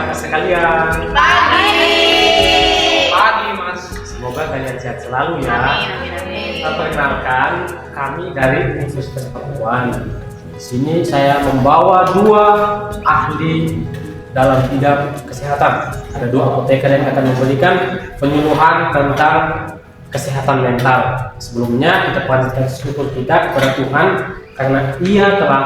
kakak-kakak sekalian. Pagi Mas. Semoga kalian sehat selalu ya. Amin. Perkenalkan, kami dari Universitas Pakuan. Di sini saya membawa dua ahli dalam bidang kesehatan. Ada dua apoteker yang akan memberikan penyuluhan tentang kesehatan mental. Sebelumnya kita panjatkan syukur kita kepada Tuhan karena Ia telah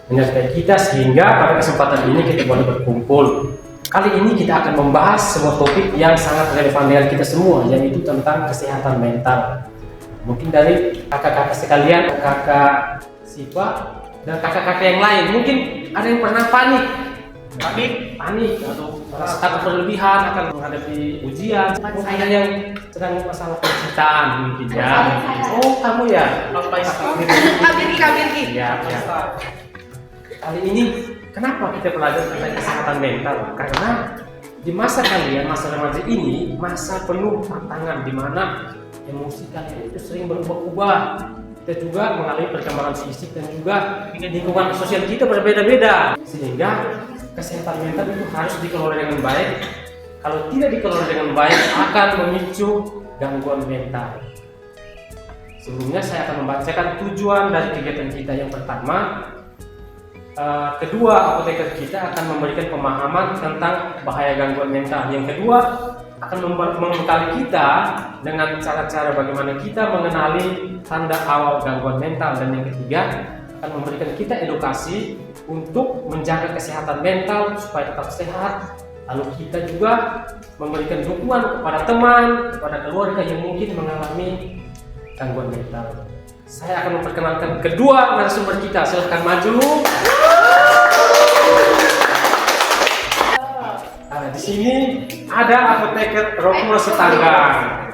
menyertai kita sehingga pada kesempatan ini kita boleh berkumpul. Kali ini kita akan membahas sebuah topik yang sangat relevan dengan kita semua, yaitu tentang kesehatan mental. Mungkin dari kakak-kakak sekalian, kakak Siva dan kakak-kakak yang lain, mungkin ada yang pernah panik atau merasa takut berlebihan akan menghadapi ujian. Mungkin ada yang sedang masalah percintaan mungkin ya. Oh, kamu ya? Kabirki. Ya. Kali ini kenapa kita belajar tentang kesehatan mental? Karena di masa kalian, masa remaja ini, masa penuh tantangan di mana emosi kalian itu sering berubah-ubah. Kita juga mengalami perkembangan fisik dan juga lingkungan sosial kita berbeda-beda. Sehingga kesehatan mental itu harus dikelola dengan baik. Kalau tidak dikelola dengan baik akan memicu gangguan mental. Sebelumnya saya akan membacakan tujuan dari kegiatan kita. Yang pertama, kedua apoteker kita akan memberikan pemahaman tentang bahaya gangguan mental. Yang kedua, akan membekali kita dengan cara-cara bagaimana kita mengenali tanda awal gangguan mental. Dan yang ketiga, akan memberikan kita edukasi untuk menjaga kesehatan mental supaya tetap sehat. Lalu kita juga memberikan dukungan kepada teman, kepada keluarga yang mungkin mengalami gangguan mental. Saya akan memperkenalkan kedua narasumber kita. Silahkan maju. Di sini ada apoteker Romo Setanggang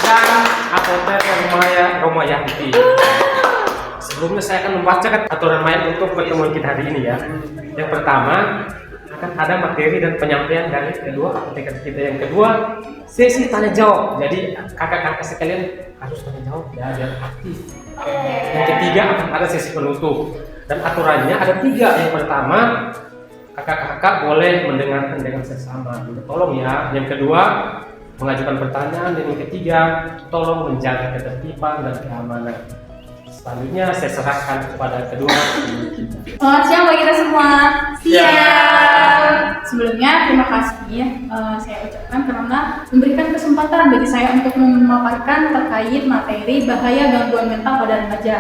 dan apoteker Romayanti. Sebelumnya saya akan membacakan aturan main untuk pertemuan kita hari ini ya. Yang pertama, akan ada materi dan penyampaian dari kedua apoteker kita. Yang kedua, sesi tanya jawab. Jadi kakak-kakak sekalian harus tanya jawab ya, biar aktif. Yang ketiga, akan ada sesi penutup. Dan aturannya ada 3. Yang pertama, kakak-kakak boleh mendengarkan dengan seksama. Tolong ya. Yang kedua, mengajukan pertanyaan. Dan yang ketiga, tolong menjaga ketertiban dan keamanan. Selanjutnya saya serahkan kepada kedua kita. Selamat siang bagi kita semua. Siang. Sebelumnya terima kasih saya ucapkan karena memberikan kesempatan bagi saya untuk memaparkan terkait materi bahaya gangguan mental pada remaja.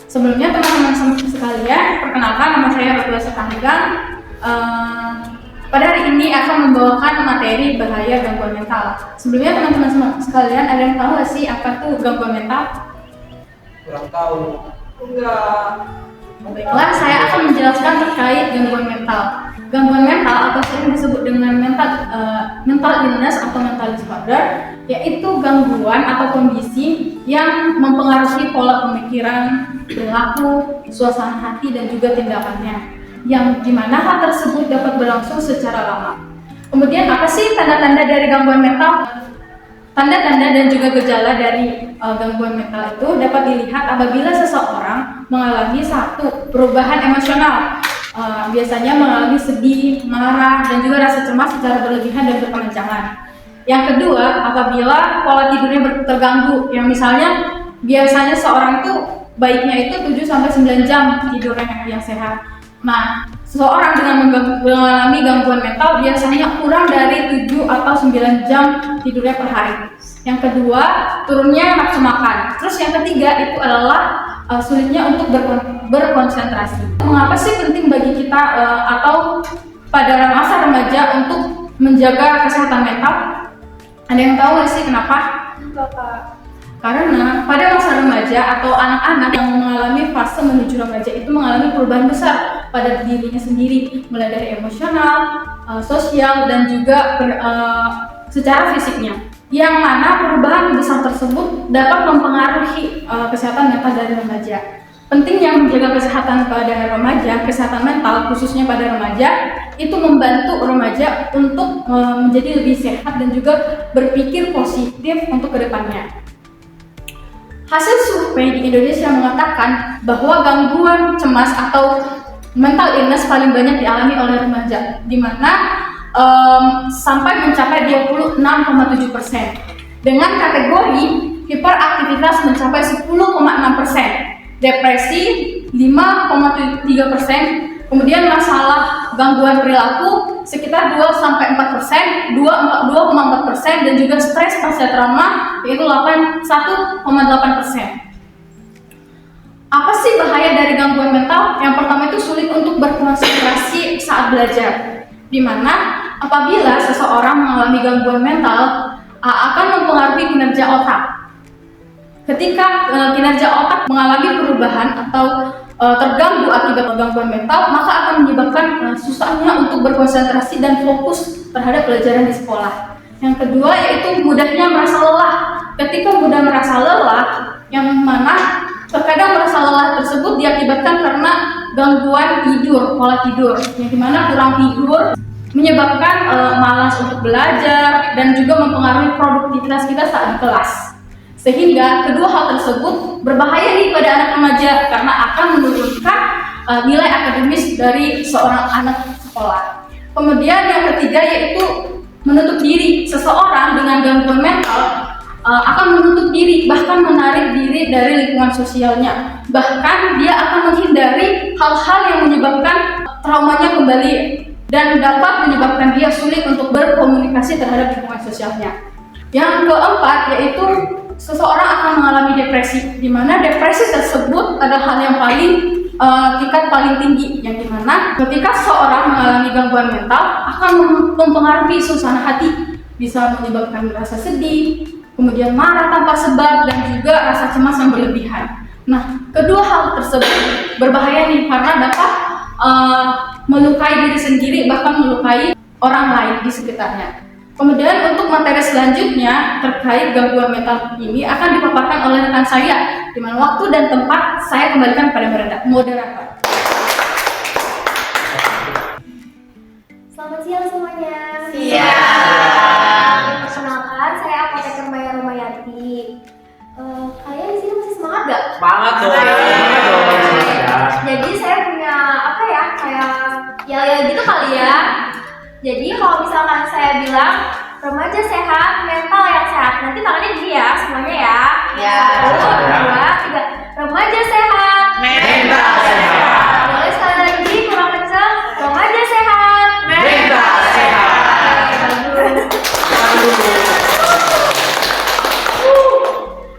Sebelumnya teman-teman sekalian, perkenalkan nama saya Rotua Setanggang. Pada hari ini akan membawakan materi bahaya gangguan mental. Sebelumnya teman-teman sekalian, ada yang tahu nggak sih apa tuh gangguan mental? Kurang tahu. Enggak. Baiklah, saya akan menjelaskan terkait gangguan mental. Gangguan mental atau sering disebut dengan mental illness atau mental disorder, yaitu gangguan atau kondisi yang mempengaruhi pola pemikiran, perilaku, suasana hati dan juga tindakannya, yang dimana hal tersebut dapat berlangsung secara lama. Kemudian apa sih tanda-tanda dari gangguan mental? Tanda-tanda dan juga gejala dari gangguan mental itu dapat dilihat apabila seseorang mengalami satu perubahan emosional, biasanya mengalami sedih, marah, dan juga rasa cemas secara berlebihan dan berkepanjangan. Yang kedua, apabila pola tidurnya terganggu, yang misalnya biasanya seorang itu baiknya itu 7-9 jam tidurnya yang sehat. Nah, seseorang dengan mengalami gangguan mental biasanya kurang dari 7 atau 9 jam tidurnya per hari. Yang kedua, turunnya nafsu makan. Terus yang ketiga itu adalah sulitnya untuk berkonsentrasi. Mengapa sih penting bagi kita atau pada masa remaja untuk menjaga kesehatan mental? Ada yang tahu nggak sih kenapa? Karena pada masa remaja atau anak-anak yang mengalami fase menuju remaja itu mengalami perubahan besar pada dirinya sendiri, mulai dari emosional, sosial, dan juga secara fisiknya. Yang mana perubahan besar tersebut dapat mempengaruhi kesehatan mental dari remaja. Pentingnya menjaga kesehatan pada remaja, kesehatan mental khususnya pada remaja, itu membantu remaja untuk menjadi lebih sehat dan juga berpikir positif untuk kedepannya. Hasil survei di Indonesia mengatakan bahwa gangguan cemas atau mental illness paling banyak dialami oleh remaja, di mana sampai mencapai 26,7%. Dengan kategori hiperaktivitas mencapai 10,6%, depresi 5,3%, kemudian masalah gangguan perilaku sekitar 2-4%, 2,4%, dan juga stres pasca trauma yaitu 1,8%. Apa sih bahaya dari gangguan mental? Yang pertama itu sulit untuk berkonsentrasi saat belajar, di mana apabila seseorang mengalami gangguan mental akan mempengaruhi kinerja otak. Ketika kinerja otak mengalami perubahan atau terganggu akibat gangguan mental, maka akan menyebabkan susahnya untuk berkonsentrasi dan fokus terhadap pelajaran di sekolah. Yang kedua yaitu mudahnya merasa lelah. Ketika mudah merasa lelah, yang mana terkadang merasa lelah tersebut diakibatkan karena gangguan tidur, pola tidur, yang dimana kurang tidur menyebabkan malas untuk belajar dan juga mempengaruhi produktivitas kita saat di kelas. Sehingga kedua hal tersebut berbahaya nih pada anak remaja karena akan menurunkan nilai akademis dari seorang anak sekolah. Kemudian yang ketiga yaitu menutup diri. Seseorang dengan gangguan mental akan menutup diri, bahkan menarik diri dari lingkungan sosialnya. Bahkan dia akan menghindari hal-hal yang menyebabkan traumanya kembali dan dapat menyebabkan dia sulit untuk berkomunikasi terhadap lingkungan sosialnya. Yang keempat yaitu seseorang akan mengalami depresi, di mana depresi tersebut adalah hal yang tingkat paling tinggi, yang dimana ketika seseorang mengalami gangguan mental akan mempengaruhi suasana hati, bisa menyebabkan rasa sedih, kemudian marah tanpa sebab, dan juga rasa cemas yang berlebihan. Nah, kedua hal tersebut berbahaya nih karena dapat melukai diri sendiri, bahkan melukai orang lain di sekitarnya. Kemudian untuk materi selanjutnya terkait gangguan mental ini akan dipaparkan oleh rekan saya, di mana waktu dan tempat saya kembalikan pada moderator. Selamat siang semuanya. Siang. Perkenalkan, saya Apoteker Maya Romayati. Kalian di sini masih semangat gak? Semangat dong. Jadi saya punya apa ya, kayak ya gitu kali ya. Jadi kalau misalkan saya bilang remaja sehat, mental yang sehat, nanti tangannya gini ya semuanya ya. Ya. 1, 2, 3. Remaja sehat, Mental sehat. Boleh sekali lagi kurang kencang. Remaja sehat, Mental sehat.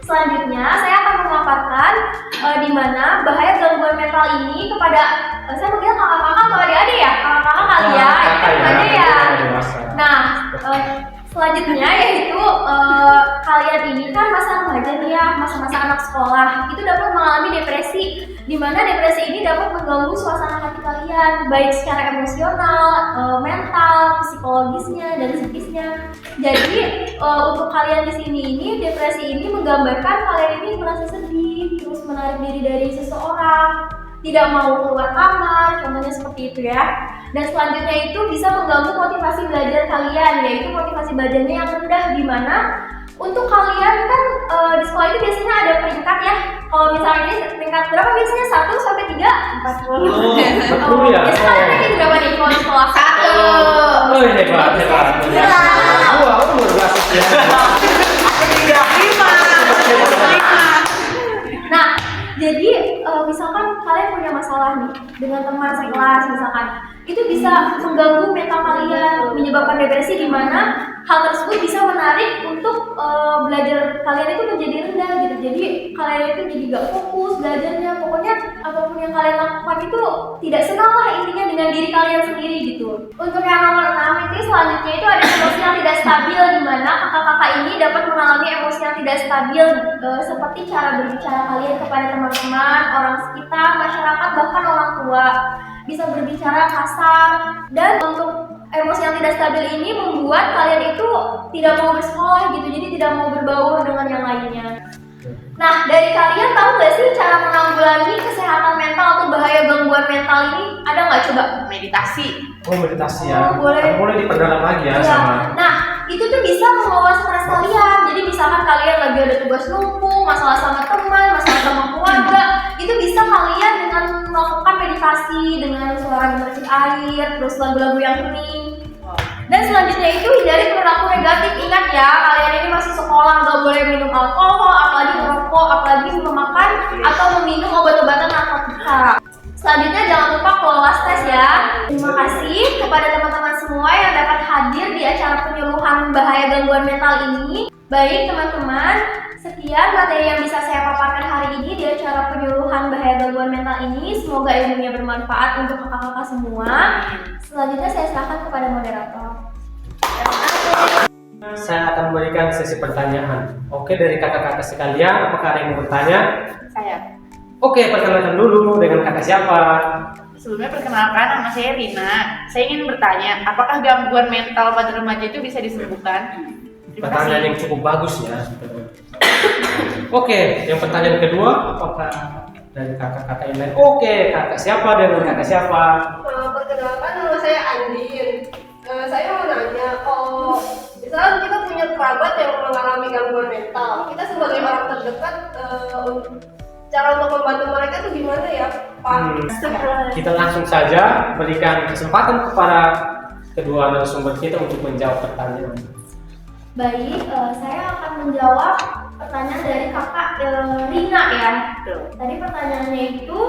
Selanjutnya saya akan memaparkan di mana bahaya gangguan mental ini kepada saya manggil kakak-kakak atau adik-adik ya, kakak-kakak kali ya, remaja ya. Nah, selanjutnya yaitu kalian ini kan masa remaja nih ya, masa-masa anak sekolah itu dapat mengalami depresi, di mana depresi ini dapat mengganggu suasana hati kalian baik secara emosional, mental, psikologisnya dan psikisnya. Jadi untuk kalian di sini ini depresi ini menggambarkan kalian ini merasa sedih, terus menarik diri dari seseorang, tidak mau keluar kamar, contohnya seperti itu ya. Dan selanjutnya itu bisa mengganggu motivasi belajar kalian, yaitu motivasi belajarnya yang rendah, di mana untuk kalian kan di sekolah itu biasanya ada peringkat ya. Kalau misalnya ini peringkat berapa biasanya? 1 sampai 3? 40. Betul ya. Biasanya kalian ranking berapa nih kalau di sekolah? 1. Oh, hebat. Wah, luar biasa. Nah, jadi misalkan kalian punya masalah nih dengan teman sekelas misalkan, itu bisa mengganggu mental kalian, menyebabkan depresi, di mana hal tersebut bisa menarik untuk belajar kalian itu menjadi rendah gitu. Jadi kalian itu jadi gak fokus belajarnya, pokoknya apapun yang kalian lakukan itu tidak senang lah intinya dengan diri kalian sendiri gitu. Untuk yang nomor 6 itu selanjutnya itu ada emosi yang tidak stabil, di mana kakak-kakak ini dapat mengalami emosi yang tidak stabil seperti cara berbicara kalian kepada teman-teman, orang sekitar, masyarakat, bahkan orang tua. Bisa berbicara kasar, dan untuk emosi yang tidak stabil ini membuat kalian itu tidak mau bersekolah gitu, jadi tidak mau berbaur dengan yang lainnya. Nah, dari kalian tahu nggak sih cara menanggulangi kesehatan mental atau bahaya gangguan mental ini? Ada nggak coba? Meditasi. Oh, meditasi ya. Oh, boleh. Boleh diperdalam lagi ya Iya. sama. Nah, itu tuh bisa membawa stres kalian. Jadi misalkan kalian lagi ada tugas numpuk, masalah sama teman, masalah sama keluarga, itu bisa kalian dengan melakukan meditasi meditasi dengan suara gemericik air, terus lagu-lagu yang hening. Dan selanjutnya itu hindari perilaku negatif. Ingat ya, kalian ini masih sekolah, nggak boleh minum alkohol, apalagi merokok, apalagi memakan atau meminum obat-obatan narkotika. Selanjutnya jangan lupa kelola stres ya. Terima kasih kepada teman-teman semua yang dapat hadir di acara penyuluhan bahaya gangguan mental ini. Baik teman-teman, sekian materi yang bisa saya paparkan hari ini di acara penyuluhan bahaya gangguan mental ini. Semoga ilmunya bermanfaat untuk kakak-kakak semua. Selanjutnya saya serahkan kepada moderator. Saya akan memberikan sesi pertanyaan. Oke, dari kakak-kakak sekalian, apakah ada yang mau bertanya? Saya. Oke, perkenalkan dulu dengan kakak siapa? Sebelumnya perkenalkan, nama saya Rina. Saya ingin bertanya, apakah gangguan mental pada remaja itu bisa disembuhkan? Terima Pertanyaan kasih. yang cukup bagus ya. Oke, yang pertanyaan kedua, apakah dari kakak-kakak yang lain? Oke, kakak siapa dengan kakak siapa? Perkenalkan, nama saya Andin. Saya mau nanya, kalau misalnya kita punya kerabat yang mengalami gangguan mental, kita sebagai orang terdekat, cara untuk membantu mereka itu gimana ya, Pak? Kita langsung saja berikan kesempatan kepada kedua narasumber kita untuk menjawab pertanyaan. Baik, saya akan menjawab pertanyaan dari kakak Rina ya. Tadi pertanyaannya itu,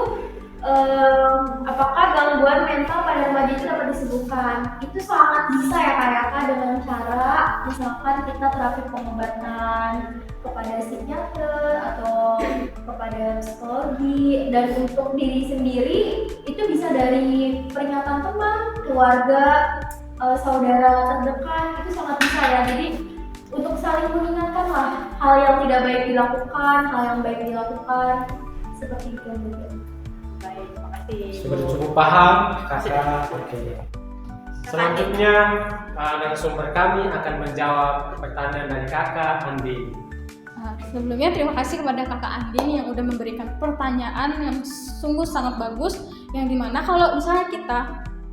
apakah gangguan mental pada remaja itu dapat disembuhkan? Itu sangat bisa ya Kak dengan cara misalkan kita terapi pengobatan kepada psikiater atau kepada psikologi, dan untuk diri sendiri itu bisa dari peringatan teman, keluarga, saudara terdekat, itu sangat bisa ya. Jadi untuk saling mengingatkan lah hal yang tidak baik dilakukan, hal yang baik dilakukan, seperti itu. Baik, terima kasih. Sudah cukup paham, kakak. Oke. Selanjutnya narasumber kami akan menjawab pertanyaan dari kakak Andi. Sebelumnya terima kasih kepada kakak Andin yang udah memberikan pertanyaan yang sungguh sangat bagus, yang dimana kalau misalnya kita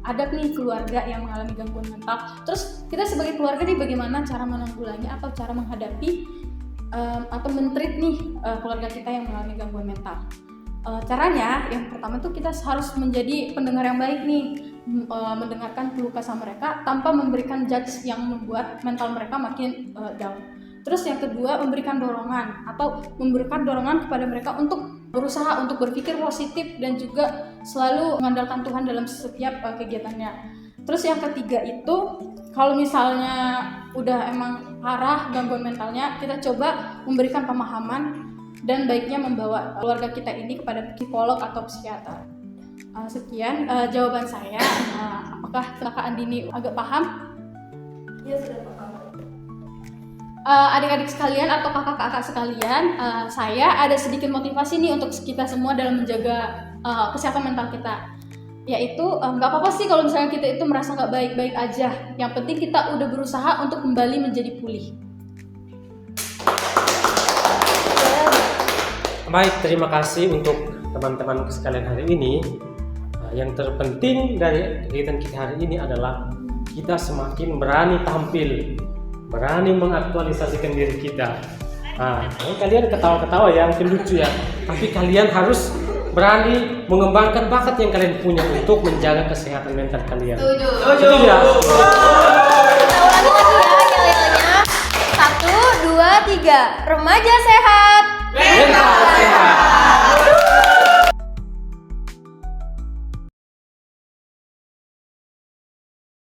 ada nih keluarga yang mengalami gangguan mental, terus kita sebagai keluarga nih bagaimana cara menanggulangi atau cara menghadapi atau men-treat nih keluarga kita yang mengalami gangguan mental. Caranya yang pertama tuh kita harus menjadi pendengar yang baik nih, mendengarkan keluh kesah mereka tanpa memberikan judge yang membuat mental mereka makin down. Terus yang kedua, memberikan dorongan atau memberikan dorongan kepada mereka untuk berusaha untuk berpikir positif dan juga selalu mengandalkan Tuhan dalam setiap kegiatannya. Terus yang ketiga itu, kalau misalnya udah emang parah gangguan mentalnya, kita coba memberikan pemahaman dan baiknya membawa keluarga kita ini kepada psikolog atau psikiater. Sekian jawaban saya. Apakah kakak Andini agak paham? Ya sudah paham. Adik-adik sekalian atau kakak-kakak sekalian, saya ada sedikit motivasi nih untuk kita semua dalam menjaga kesehatan mental kita. Yaitu nggak apa-apa sih kalau misalnya kita itu merasa nggak baik-baik aja. Yang penting kita udah berusaha untuk kembali menjadi pulih. Baik, terima kasih untuk teman-teman sekalian hari ini. Yang terpenting dari kegiatan kita hari ini adalah kita semakin berani tampil, berani mengaktualisasikan diri kita. Kalian ketawa-ketawa ya, mungkin lucu ya, tapi kalian harus berani mengembangkan bakat yang kalian punya untuk menjaga kesehatan mental kalian. Setuju ya? Kita ulangi lagi ya, yel-yelnya. 1, 2, 3. Remaja sehat. Mental